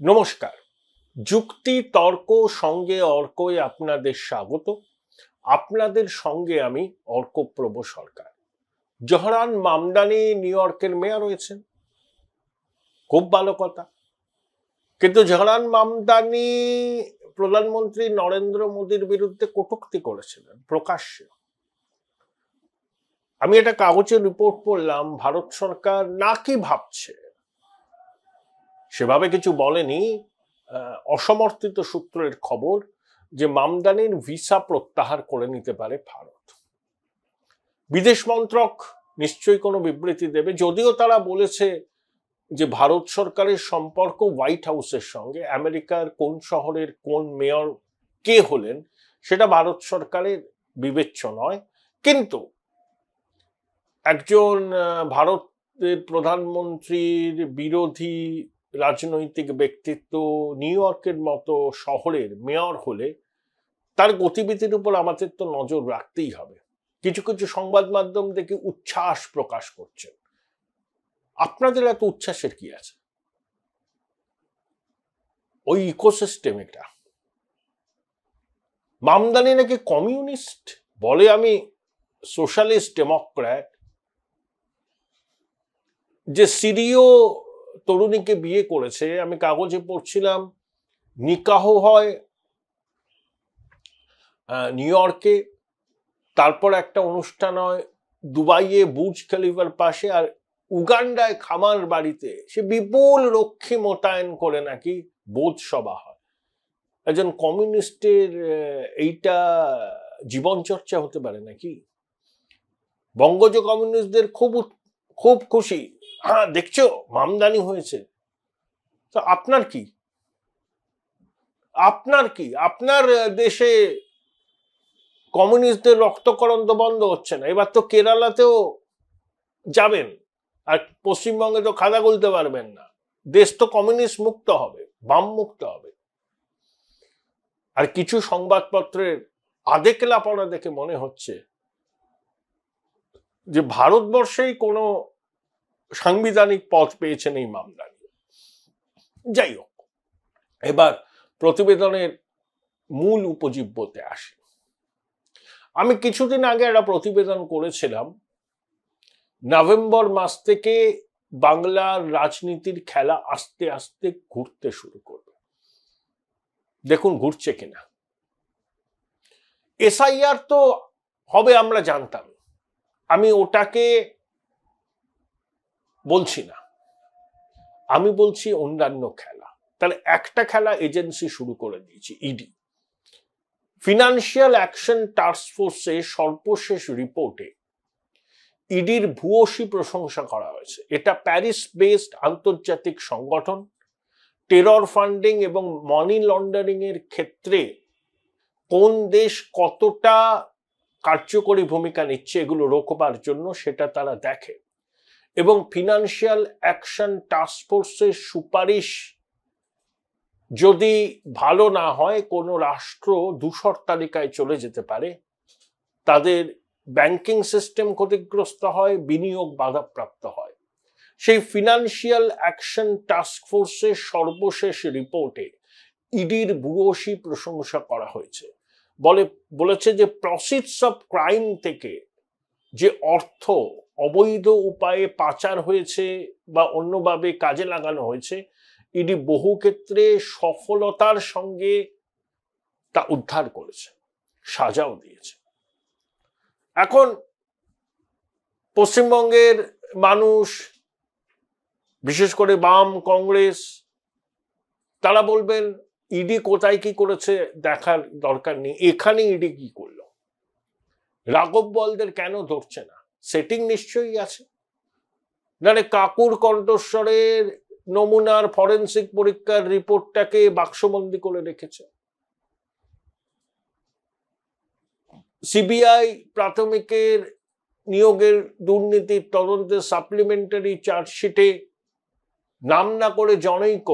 নমস্কার। যুক্তি তর্ক সঙ্গে অর্কয়ে আপনাদের স্বাগত। আপনাদের সঙ্গে আমি অর্কপ্রভ সরকার। জহরান মামদানি নিউ ইয়র্কের মেয়র হয়েছেন, খুব ভালো কথা। কিন্তু জহরান মামদানি প্রধানমন্ত্রী নরেন্দ্র মোদীর বিরুদ্ধে কটূক্তি করেছিলেন প্রকাশ্যে। আমি একটা কাগজে রিপোর্ট পড়লাম, ভারত সরকার নাকি ভাবছে, সেভাবে কিছু বলেনি, অসমর্থিত সূত্রের খবর যে মামদানির ভিসা প্রত্যাহার করে নিতে পারে ভারত। বিদেশ মন্ত্রক নিশ্চয়ই কোনো বিবৃতি দেবে, যদিও তারা বলেছে যে ভারত সরকারের সম্পর্ক হোয়াইট হাউসের সঙ্গে, আমেরিকার কোন শহরের কোন মেয়র কে হলেন সেটা ভারত সরকারের বিবেচ্য নয়। কিন্তু একজন ভারতের প্রধানমন্ত্রীর বিরোধী রাজনৈতিক ব্যক্তিত্ব নিউ ইয়র্কের মতো শহরের মেয়র হলে তার গতিবিধির উপর আমাদের তো নজর রাখতেই হবে। কিছু কিছু সংবাদ মাধ্যম দেখে উচ্ছ্বাস প্রকাশ করছে। আপনাদের এত উচ্ছ্বাসের কি আছে? ওই ইকোসিস্টেম এটা। মামদানি নাকি কমিউনিস্ট বলে, আমি সোশ্যালিস্ট ডেমোক্র্যাট। যে সিরীয় তরুণীকে বিয়ে করেছে, আমি কাগজে পড়ছিলাম, নিকাহ হয় নিউ ইয়র্কে, তারপর একটা অনুষ্ঠান হয় দুবাইয়ে বুর্জ খলিফার পাশে, আর উগান্ডায় খামার বাড়িতে সে বিপুল রক্ষী মোতায়েন করে নাকি বোধ সভা হয়। একজন কমিউনিস্টের এইটা জীবন চর্চা হতে পারে নাকি? বঙ্গজ কমিউনিস্টদের খুব খুব খুশি, হ্যাঁ দেখছো মামদানি হয়েছে। তো আপনার কি? আপনার দেশে কমিউনিস্টদের রক্তকরণ তো বন্ধ হচ্ছে না। এবার তো কেরালাতেও যাবেন, আর পশ্চিমবঙ্গে তো খাদা গুলতে পারবেন না। দেশ তো কমিউনিস্ট মুক্ত হবে, বাম মুক্ত হবে। আর কিছু সংবাদপত্রের আদেকলা পড়া দেখে মনে হচ্ছে যে ভারতবর্ষেই কোনো সাংবিধানিক পদ পেয়েছেন এই মামদানি। যাই হোক, এবার প্রতিবেদনের মূল উপজীব্যতে আসি। আমি কিছুদিন আগে একটা প্রতিবেদন করেছিলাম, নভেম্বর মাস থেকে বাংলার রাজনীতির খেলা আস্তে আস্তে ঘুরতে শুরু করবে। দেখুন ঘুরছে কিনা। এসআইআর তো হবে আমরা জানতাম, আমি ওটাকে বলছি না, আমি বলছি অন্যান্য খেলা। তাহলে একটা খেলা এজেন্সি শুরু করে দিয়েছি, ইডি। ফিনান্সিয়াল অ্যাকশন টাস্ক ফোর্সের সর্বশেষ রিপোর্টে ইডির ভূয়সী প্রশংসা করা হয়েছে। এটা প্যারিস বেসড আন্তর্জাতিক সংগঠন। টেরর ফান্ডিং এবং মানি লন্ডারিং এর ক্ষেত্রে কোন দেশ কতটা কার্যকরী ভূমিকা নিচ্ছে এগুলো রোকবার জন্য সেটা তারা দেখে। এবং ফিনান্সিয়াল অ্যাকশন টাস্ক ফোর্সের সুপারিশ যদি ভালো না হয়, কোনো রাষ্ট্র ধূসর তালিকায় চলে যেতে পারে, তাদের ব্যাংকিং সিস্টেম ক্ষতিগ্রস্ত হয়, বিনিয়োগ বাধাপ্রাপ্ত হয়। সেই ফিনান্সিয়াল অ্যাকশন টাস্ক ফোর্সের সর্বশেষ রিপোর্টে ইডির ভূয়সী প্রশংসা করা হয়েছে। বলেছে যে প্রসিডস অফ ক্রাইম থেকে যে অর্থ অবৈধ উপায়ে পাচার হয়েছে বা অন্যভাবে কাজে লাগানো হয়েছে, ইডি বহু ক্ষেত্রে সফলতার সঙ্গে তা উদ্ধার করেছে, সাজাও দিয়েছে। এখন পশ্চিমবঙ্গের মানুষ, বিশেষ করে বাম কংগ্রেস, তারা বলবেন ইডি কোথায় কি করেছে দেখার দরকার নেই, এখানে ইডি কি করলো। রাঘব বোয়ালদের কেন ধরছে না? সেটিং নিশ্চয়ই আছে। নাহলে কাকুর কণ্ঠস্বরের নমুনার ফরেন্সিক পরীক্ষার রিপোর্টটাকে বাক্সবন্দি করে রেখেছে। সিবিআই প্রাথমিকের নিয়োগের দুর্নীতির তদন্তের সাপ্লিমেন্টারি চার্জশিটে নাম না করে জনৈক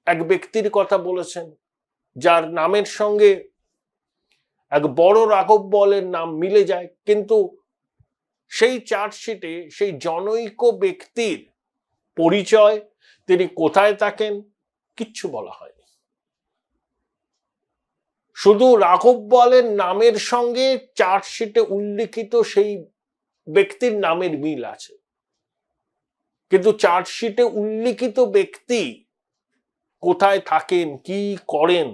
এক ব্যক্তির কথা বলেছেন, যার নামের সঙ্গে এক বড় রাঘব বোয়ালের নাম মিলে যায়, কিন্তু সেই চার্জশিটে সেই জনৈক ব্যক্তির পরিচয়, তিনি কোথায় থাকেন, কিচ্ছু বলা হয়নি। শুধু রাঘব বোয়ালের নামের সঙ্গে চার্জশিটে উল্লিখিত সেই ব্যক্তির নামের মিল আছে, কিন্তু চার্জশিটে উল্লিখিত ব্যক্তি কোথায় থাকেন, কি করেন,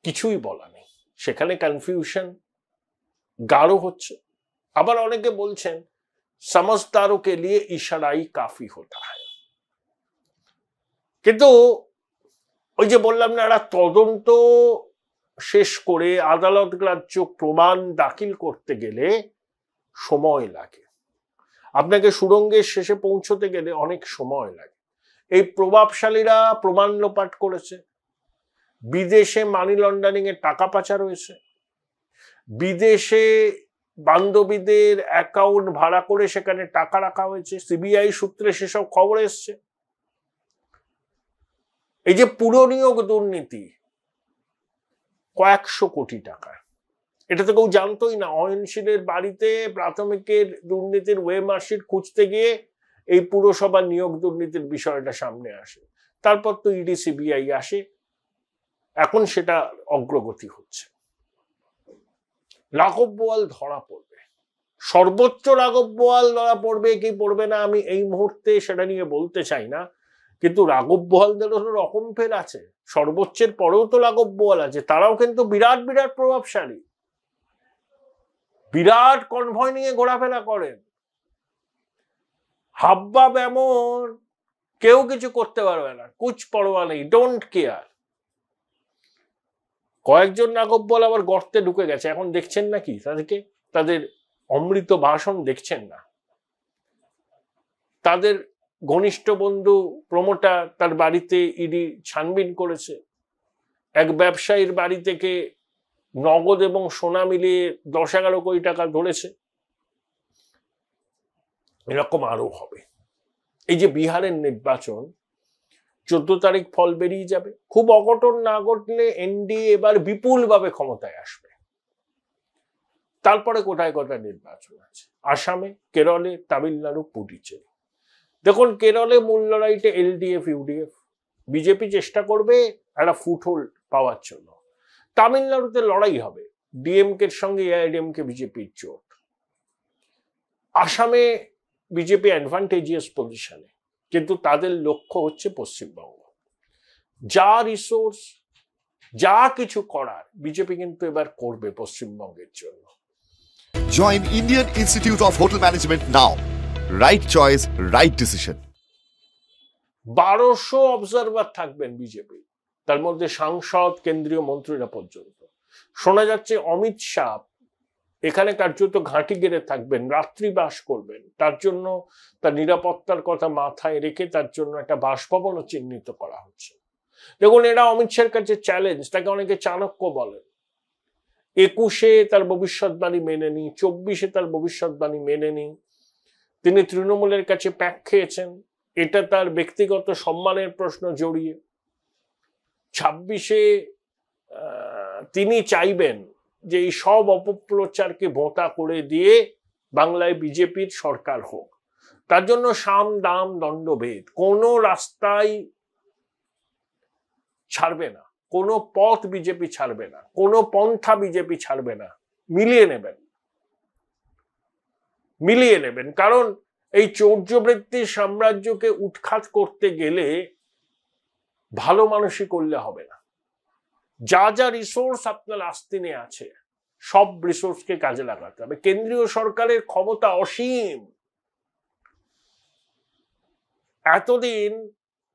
কিছুই বলা নেই। সেখানে কনফিউশন গাঢ় হচ্ছে। আবার অনেকে বলছেন समझदारों के लिए इशाराई काफी होता है। কিন্তু ওই যে বললাম না, একটা তদন্ত শেষ করে আদালত গ্রাহ্য প্রমাণ দাখিল করতে গেলে সময় লাগে, আপনাকে সুড়ঙ্গের শেষে পৌঁছতে গেলে অনেক সময় লাগে। এই প্রভাবশালীরা প্রমাণ লোপাট করেছে, বিদেশে মানি লন্ডারিং এর টাকা পাচার হয়েছে, বিদেশে বান্ধবীদের অ্যাকাউন্ট ভাড়া করে সেখানে টাকা রাখা হয়েছে, সিবিআই সূত্রে সেসব খবর এসছে। এই যে পুরনিয়োগ দুর্নীতি কয়েকশো কোটি টাকা, এটা তো কেউ জানতোই না। অয়নশীলের বাড়িতে প্রাথমিকের দুর্নীতির ওয়ে মার্কশিট খুঁজতে গিয়ে এই পুরসভা নিয়োগ দুর্নীতির বিষয়টা সামনে আসে। তারপর তো ইডি সিবিআই আসে, এখন সেটা অগ্রগতি হচ্ছে। রাঘব বোয়াল ধরা পড়বে, সর্বোচ্চ রাঘব বোয়াল ধরা পড়বে কি পড়বে না আমি এই মুহূর্তে সেটা নিয়ে বলতে চাই না, কিন্তু রাঘব বোয়ালদেরও রকম ফের আছে। সর্বোচ্চের পরেও তো রাঘব বোয়াল আছে, তারাও কিন্তু বিরাট বিরাট প্রভাবশালী, বিরাট কনভয় নিয়ে ঘোরাফেরা করেন। হাব্বাব এমন, কেউ কিছু করতে পারবে না, কুছ পরোয়া নেই, ডোন্ট কেয়ার। কয়েকজন রাঘব বোয়াল আবার গর্তে ঢুকে গেছে, এখন দেখছেন নাকি তাদেরকে? তাদের অমৃত ভাষণ দেখছেন না? তাদের ঘনিষ্ঠ বন্ধু প্রমোটার, তার বাড়িতে ইডি ছানবিন করেছে। এক ব্যবসায়ীর বাড়ি থেকে নগদ এবং সোনা মিলিয়ে 10-11 কোটি টাকা ধরেছে। এরকম আরো হবে। এই যে বিহারের নির্বাচন, 14 তারিখ ফল বেরিয়ে যাবে। খুব অঘটন না ঘটলে এনডিএ এবার বিপুলভাবে ক্ষমতায় আসবে। তারপরে কোথায় কোথায় নির্বাচন আছে, আসামে, কেরলে, তামিলনাড়ু, পুডুচেরি। দেখুন, কেরলে মূল লড়াইটা এলডিএফ ইউডিএফ, বিজেপি চেষ্টা করবে একটা ফুটহোল্ড পাওয়ার জন্য। তামিলনাড়ুতে লড়াই হবে, ডিএমকের সঙ্গে এআইএডিএমকে বিজেপির জোট। আসামে বিজেপি অ্যাডভান্টেজিয়াস পজিশনে, কিন্তু তাদের লক্ষ্য হচ্ছে পশ্চিমবঙ্গ। যা রিসোর্স, যা কিছু করার বিজেপি কিন্তু এবার করবে পশ্চিমবঙ্গের জন্য। Join Indian Institute of Hotel Management now. Right choice, right decision. 1200 observer থাকবেন বিজেপি, তার মধ্যে সাংসদ, কেন্দ্রীয় মন্ত্রীরা পর্যন্ত। শোনা যাচ্ছে অমিত শাহ এখানে কার্যত ঘাঁটি গেড়ে থাকবেন, রাত্রিবাস করবেন। তার জন্য তার নিরাপত্তার কথা মাথায় রেখে তার জন্য একটা বাসভবনও চিহ্নিত করা হচ্ছে। দেখুন, এরা অমিত শাহের কাছে চ্যালেঞ্জ, তাকে অনেকে চাণক্য বলেন। 21-এ তার ভবিষ্যৎবাণী মেনে নি, 24-এ তার ভবিষ্যৎবাণী মেনে নি। তিনি তৃণমূলের কাছে প্যাক খেয়েছেন, এটা তার ব্যক্তিগত সম্মানের প্রশ্ন জড়িয়ে। 26-এ তিনি চাইবেন যে এই সব অপপ্রচারকে ভোঁতা করে দিয়ে বাংলায় বিজেপির সরকার হোক। তার জন্য সাম দাম দণ্ডভেদ, কোনো রাস্তায় ছাড়বে না, কোনো পথ বিজেপি ছাড়বে না, কোনো পন্থা বিজেপি ছাড়বে না। মিলিয়ে নেবেন, কারণ এই চৌর্যবৃত্তির সাম্রাজ্যকে উৎখাত করতে গেলে ভালো মানুষই করলে হবে না। যা যা রিসোর্স আপনার আস্তিনে আছে, সব রিসোর্সকে কাজে লাগাতে হবে। কেন্দ্রীয় সরকারের ক্ষমতা অসীম। এতদিন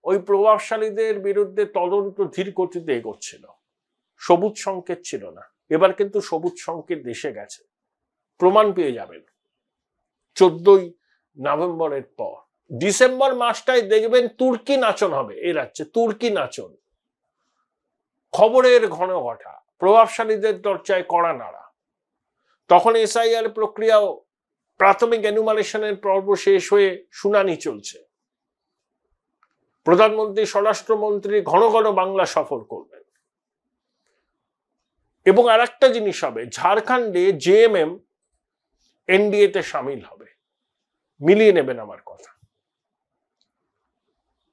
ওই প্রভাবশালীদের বিরুদ্ধে তদন্ত ধীর গতিতে এগোচ্ছিল, সবুজ সংকেত ছিল না। এবার কিন্তু সবুজ সংকেত দেশে গেছে, প্রমাণ পেয়ে যাবেন 14ই নভেম্বরের পর। ডিসেম্বর মাসটায় দেখবেন তুর্কি নাচন হবে এই রাজ্যে, তুর্কি নাচন। খবরের ঘন ঘটা, প্রভাবশালীদের দরজায় কড়া নাড়া। তখন এসআইআর প্রক্রিয়াও প্রাথমিক এনুমারেশনের পর্ব শেষ হয়ে শুনানি চলছে। প্রধানমন্ত্রী, স্বরাষ্ট্রমন্ত্রী ঘন ঘন বাংলা সফর করবেন। এবং আর একটা জিনিস হবে, ঝাড়খণ্ডে জেএমএম এনডিএ তে সামিল হবে। মিলিয়ে নেবেন আমার কথা।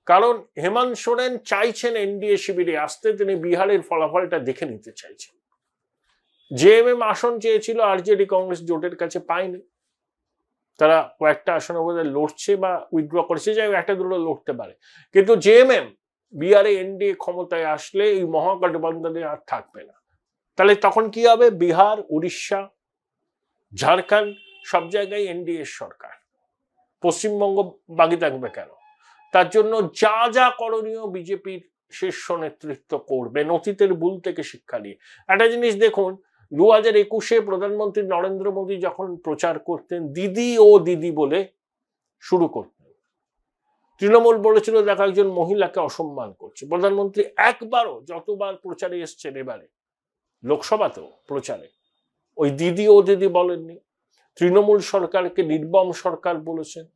কারণ হেমন্ত সোরেন চাইছেন এনডিএ শিবিরে আসতে, তিনি বিহারের ফলাফলটা দেখে নিতে চাইছেন। জেএমএম আসন চেয়েছিল, আরজেডি কংগ্রেস জোটের কাছে পায়নি, তারা কয়েকটা আসনে বোধহয় লড়ছে বা উইথড্র করেছে, যাই একটা দুটো লড়তে পারে, কিন্তু জেএমএম বিহারে এনডিএ ক্ষমতায় আসলে এই মহাগঠবন্ধনে আর থাকবে না। তাহলে তখন কি হবে? বিহার, উড়িষ্যা, ঝাড়খণ্ড সব জায়গায় এনডিএ সরকার, পশ্চিমবঙ্গ বাকি থাকবে কেন? তার জন্য যা যা করণীয় বিজেপির শীর্ষ নেতৃত্ব করবেন, অতীতের ভুল থেকে শিক্ষা নিয়ে। একটা জিনিস দেখুন, 2021-এ প্রধানমন্ত্রী নরেন্দ্র মোদী যখন প্রচার করতেন, দিদি ও দিদি বলে শুরু করতেন, তৃণমূল বলেছিল দেখো একজন মহিলাকে অসম্মান করছে। প্রধানমন্ত্রী একবারও, যতবার প্রচারে এসছেন এবারে লোকসভাতেও প্রচারে, ওই দিদি ও দিদি বলেননি। তৃণমূল সরকারকে নির্মম সরকার বলেছেন,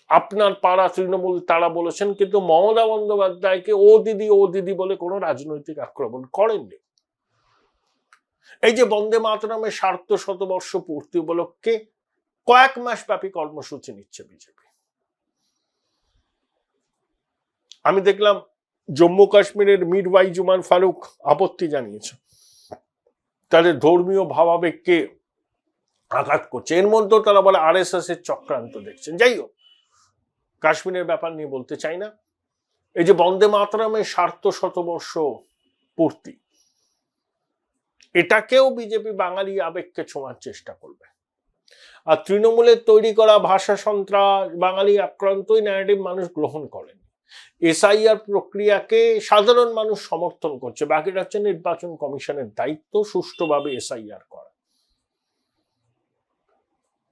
আপনার পাড়া তৃণমূল তারা বলেছেন, কিন্তু মমতা বন্দ্যোপাধ্যায়কে ও দিদি বলে কোনো রাজনৈতিক আক্রমণ করেননি। এই যে বন্দে মাতরমের সার্ধ শতবর্ষ পূর্তি উপলক্ষে কয়েক মাস ব্যাপী কর্মসূচি নিচ্ছে বিজেপি। আমি দেখলাম জম্মু কাশ্মীরের মীর ওয়াইজ উমর ফারুক আপত্তি জানিয়েছে, তাদের ধর্মীয় ভাবাবেগকে আঘাত করছে। এর মধ্যেও তারা বলে আরএসএস এর চক্রান্ত দেখছেন। যাই হোক, কাশ্মীরের ব্যাপার নিয়ে বলতে চাই না। এই যে বন্দে মাতরমের সার্ধ শতবর্ষ পূর্তি, এটাকেও বিজেপি বাঙালি আবেগকে ছোঁয়ার চেষ্টা করবে। আর তৃণমূলের তৈরি করা ভাষা সন্ত্রাস, বাঙালি আক্রান্তই ন্যারেটিভ মানুষ গ্রহণ করেন। এসআইআর প্রক্রিয়াকে সাধারণ মানুষ সমর্থন করছে, বাকিটা হচ্ছে নির্বাচন কমিশনের দায়িত্ব সুষ্ঠুভাবে এসআইআর করা।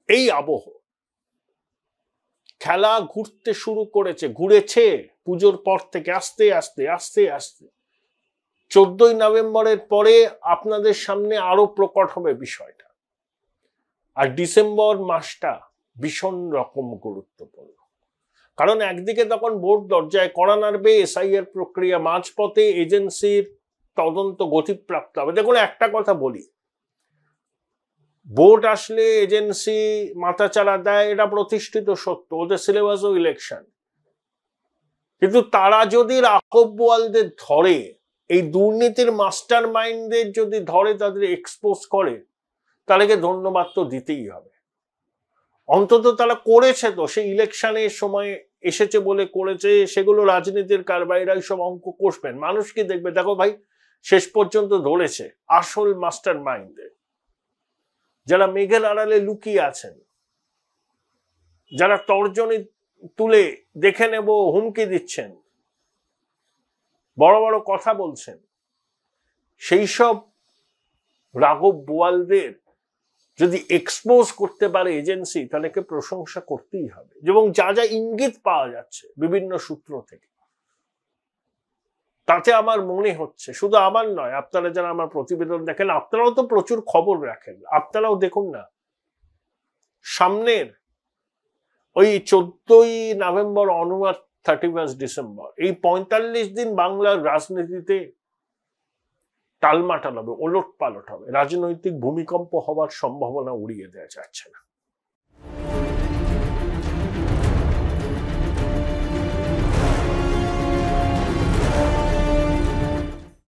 এই আবহ খেলা ঘুরতে শুরু করেছে, ঘুরেছে পুজোর পর থেকে আস্তে আস্তে আস্তে আস্তে। 14ই নভেম্বরের পরে আপনাদের সামনে আরো প্রকট হবে বিষয়টা। আর ডিসেম্বর মাসটা ভীষণ রকম গুরুত্বপূর্ণ, কারণ একদিকে তখন ভোট দরজায়, কড়া নাড়বে, এসআইআর প্রক্রিয়া মাঝপথে, এজেন্সির তদন্ত গতিপ্রাপ্ত হবে। দেখুন একটা কথা বলি, ভোট আসলে এজেন্সি মাথাচাড়া দেয়, এটা প্রতিষ্ঠিত সত্য, ওদের সিলেবাসও ইলেকশন। কিন্তু তারা যদি রাঘব বোয়ালদের ধরে, এই দুর্নীতির মাস্টার মাইন্ডদের যদি ধরে, তাদের এক্সপোজ করে, তাদেরকে ধন্যবাদ তো দিতেই হবে। অন্তত তারা করেছে, তো সেই ইলেকশনের সময় এসেছে বলে করেছে, সেগুলো রাজনীতির কারবারিরা সব অঙ্ক কষবেন। মানুষ কি দেখবে? দেখো ভাই, শেষ পর্যন্ত ধরেছে আসল মাস্টার মাইন্ডদের, যারা মেঘের আড়ালে লুকিয়ে আছেন, যারা তর্জনী তুলে দেখে নেব হুমকি দিচ্ছেন, বড় বড় কথা বলছেন, সেই সব রাঘব বোয়ালদের যদি এক্সপোজ করতে পারে এজেন্সি, তাদেরকে প্রশংসা করতেই হবে। এবং যা যা ইঙ্গিত পাওয়া যাচ্ছে বিভিন্ন সূত্র থেকে, তাতে আমার মনে হচ্ছে, শুধু আমার নয়, আপনারা যারা আমার প্রতিবেদন দেখেন, আপনারাও তো প্রচুর খবর রাখেন, আপনারাও দেখুন না, সামনের ওই 14ই নভেম্বর অনুমান 31 ডিসেম্বর, এই 45 দিন বাংলার রাজনীতিতে টালমাটাল হবে, ওলট পালট হবে, রাজনৈতিক ভূমিকম্প হওয়ার সম্ভাবনা উড়িয়ে দেওয়া যাচ্ছে না।